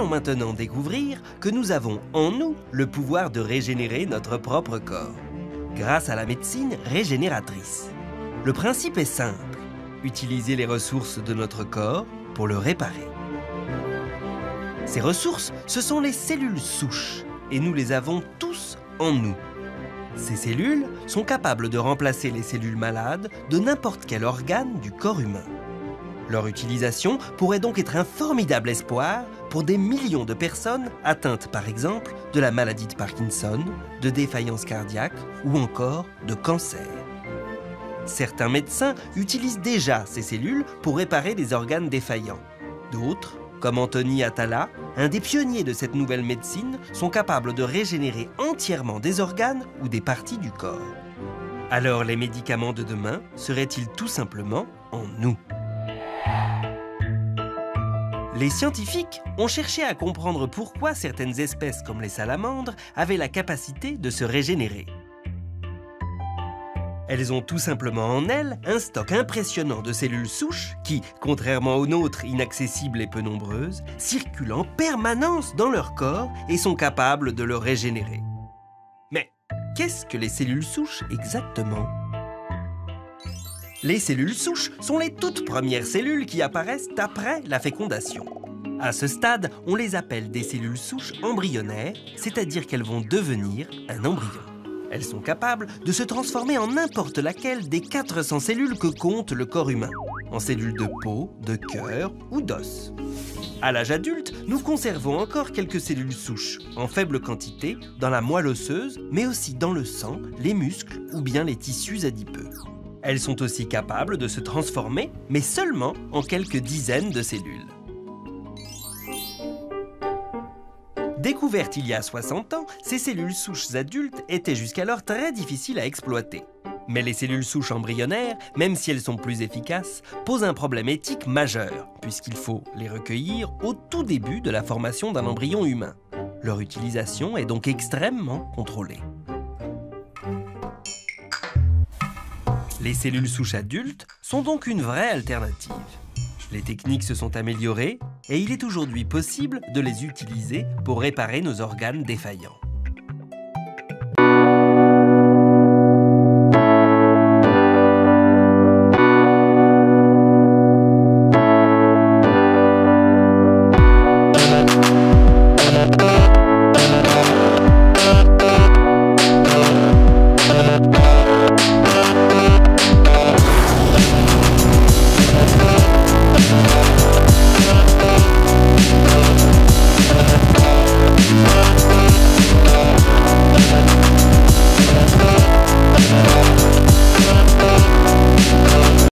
allons maintenant découvrir que nous avons en nous le pouvoir de régénérer notre propre corps, grâce à la médecine régénératrice. Le principe est simple, utiliser les ressources de notre corps pour le réparer. Ces ressources, ce sont les cellules souches, et nous les avons tous en nous. Ces cellules sont capables de remplacer les cellules malades de n'importe quel organe du corps humain. Leur utilisation pourrait donc être un formidable espoir pour des millions de personnes atteintes par exemple de la maladie de Parkinson, de défaillance cardiaque ou encore de cancer. Certains médecins utilisent déjà ces cellules pour réparer des organes défaillants. D'autres, comme Anthony Atala, un des pionniers de cette nouvelle médecine, sont capables de régénérer entièrement des organes ou des parties du corps. Alors les médicaments de demain seraient-ils tout simplement en nous ? Les scientifiques ont cherché à comprendre pourquoi certaines espèces comme les salamandres avaient la capacité de se régénérer. Elles ont tout simplement en elles un stock impressionnant de cellules souches qui, contrairement aux nôtres inaccessibles et peu nombreuses, circulent en permanence dans leur corps et sont capables de le régénérer. Mais qu'est-ce que les cellules souches exactement ? Les cellules souches sont les toutes premières cellules qui apparaissent après la fécondation. À ce stade, on les appelle des cellules souches embryonnaires, c'est-à-dire qu'elles vont devenir un embryon. Elles sont capables de se transformer en n'importe laquelle des 400 cellules que compte le corps humain, en cellules de peau, de cœur ou d'os. À l'âge adulte, nous conservons encore quelques cellules souches, en faible quantité, dans la moelle osseuse, mais aussi dans le sang, les muscles ou bien les tissus adipeux. Elles sont aussi capables de se transformer, mais seulement en quelques dizaines de cellules. Découvertes il y a 60 ans, ces cellules souches adultes étaient jusqu'alors très difficiles à exploiter. Mais les cellules souches embryonnaires, même si elles sont plus efficaces, posent un problème éthique majeur, puisqu'il faut les recueillir au tout début de la formation d'un embryon humain. Leur utilisation est donc extrêmement contrôlée. Les cellules souches adultes sont donc une vraie alternative. Les techniques se sont améliorées et il est aujourd'hui possible de les utiliser pour réparer nos organes défaillants.